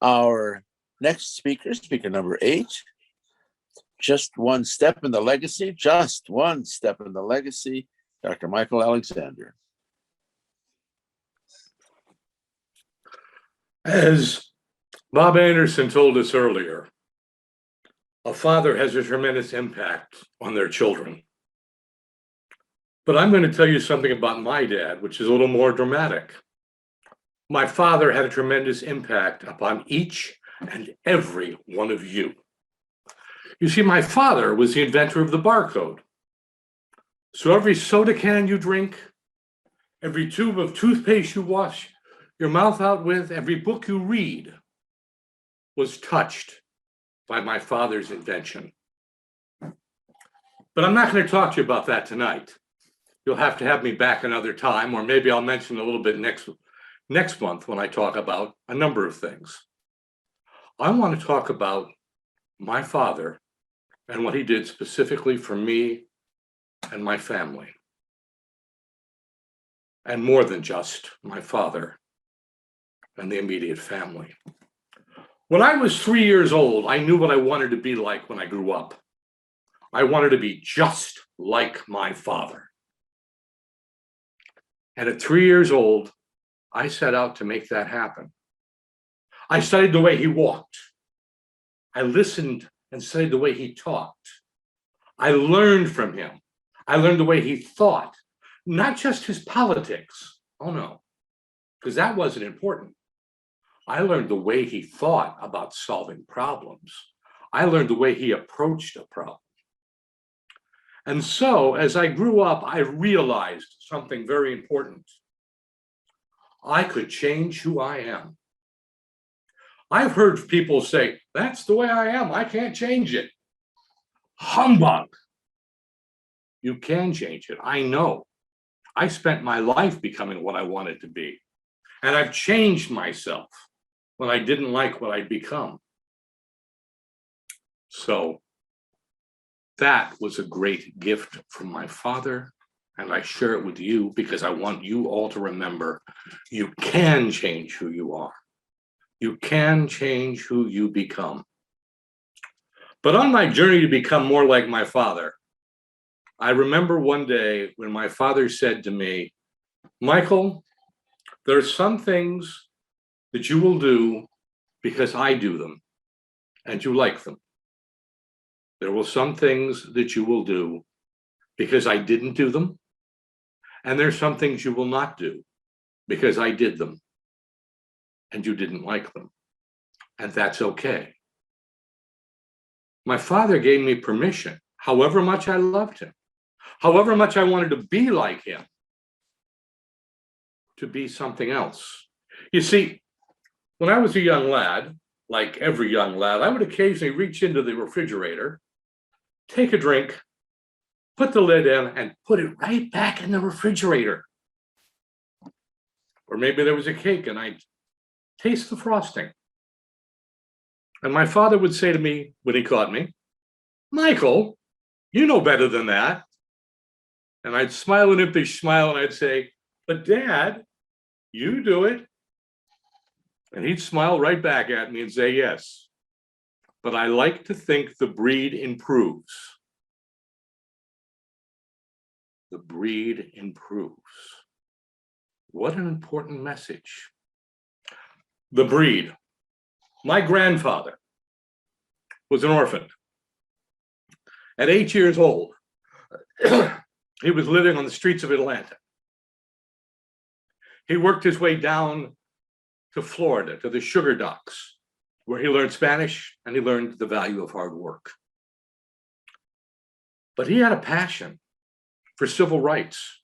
Our next speaker, speaker number 8, just one step in the legacy, Dr. Michael Alexander. As Bob Anderson told us earlier, a father has a tremendous impact on their children. But I'm going to tell you something about my dad, which is a little more dramatic. My father had a tremendous impact upon each and every one of you. You see, my father was the inventor of the barcode. So every soda can you drink, every tube of toothpaste you wash your mouth out with, every book you read was touched by my father's invention. But I'm not going to talk to you about that tonight. You'll have to have me back another time, or maybe I'll mention a little bit next month when I talk about a number of things. I want to talk about my father and what he did specifically for me and my family. And more than just my father and the immediate family. When I was 3 years old, I knew what I wanted to be like when I grew up. I wanted to be just like my father. And at 3 years old, I set out to make that happen. I studied the way he walked. I listened and studied the way he talked. I learned from him. I learned the way he thought, not just his politics. Oh no, because that wasn't important. I learned the way he thought about solving problems. I learned the way he approached a problem. And so as I grew up, I realized something very important. I could change who I am. I've heard people say, that's the way I am, I can't change it. Humbug. You can change it, I know. I spent my life becoming what I wanted to be. And I've changed myself when I didn't like what I'd become. So that was a great gift from my father, and I share it with you because I want you all to remember you can change who you are. You can change who you become. But on my journey to become more like my father, I remember one day when my father said to me, Michael, there are some things that you will do because I do them and you like them. There will some things that you will do because I didn't do them. And there's some things you will not do because I did them and you didn't like them. And that's okay. My father gave me permission, however much I loved him, however much I wanted to be like him, to be something else. You see, when I was a young lad, like every young lad, I would occasionally reach into the refrigerator, take a drink, put the lid in, and put it right back in the refrigerator. Or maybe there was a cake and I'd taste the frosting. And my father would say to me when he caught me, Michael, you know better than that. And I'd smile an impish smile and I'd say, but Dad, you do it. And he'd smile right back at me and say, yes, but I like to think the breed improves. The breed improves. What an important message. The breed. My grandfather was an orphan. At 8 years old, he was living on the streets of Atlanta. He worked his way down to Florida, to the sugar docks, where he learned Spanish and he learned the value of hard work. But he had a passion for civil rights.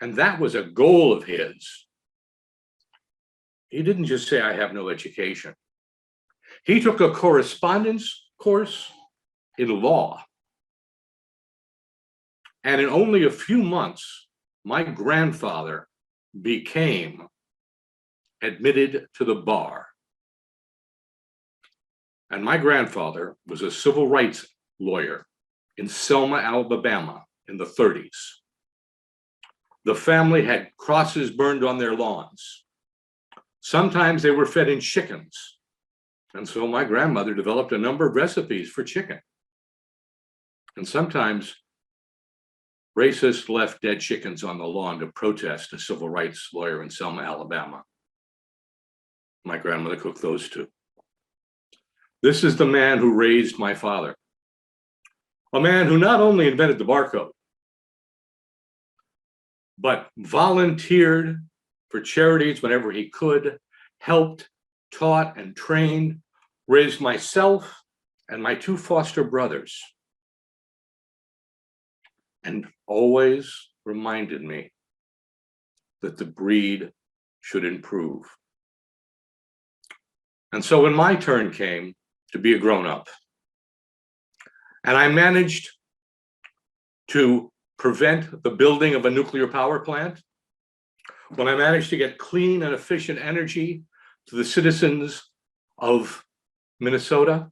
And that was a goal of his. He didn't just say, I have no education. He took a correspondence course in law. And in only a few months, my grandfather became admitted to the bar. And my grandfather was a civil rights lawyer in Selma, Alabama in the 30s. The family had crosses burned on their lawns. Sometimes they were fed in chickens. And so my grandmother developed a number of recipes for chicken. And sometimes racists left dead chickens on the lawn to protest a civil rights lawyer in Selma, Alabama. My grandmother cooked those too. This is the man who raised my father. A man who not only invented the barcode, but volunteered for charities whenever he could, helped, taught, and trained, raised myself and my two foster brothers, and always reminded me that the breed should improve. And so when my turn came to be a grown-up, and I managed to prevent the building of a nuclear power plant, when I managed to get clean and efficient energy to the citizens of Minnesota,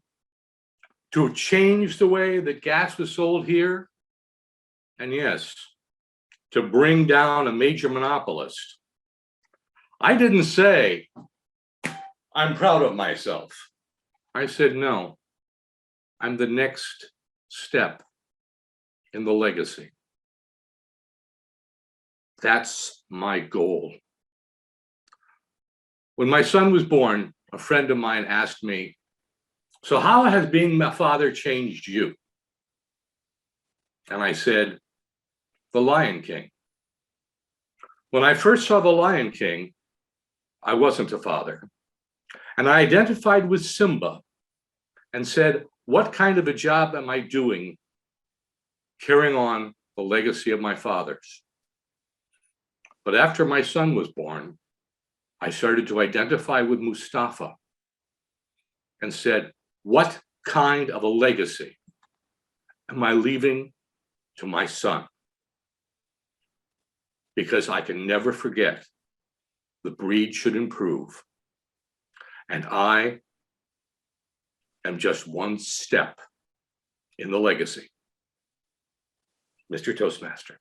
to change the way that gas was sold here, and yes, to bring down a major monopolist, I didn't say, I'm proud of myself. I said, no, I'm the next step in the legacy. That's my goal. When my son was born, a friend of mine asked me, so how has being my father changed you? And I said, The Lion King. When I first saw The Lion King, I wasn't a father. And I identified with Simba and said, what kind of a job am I doing carrying on the legacy of my fathers? But after my son was born, I started to identify with Mustafa and said, what kind of a legacy am I leaving to my son? Because I can never forget the breed should improve. And I am just one step in the legacy. Mr. Toastmaster.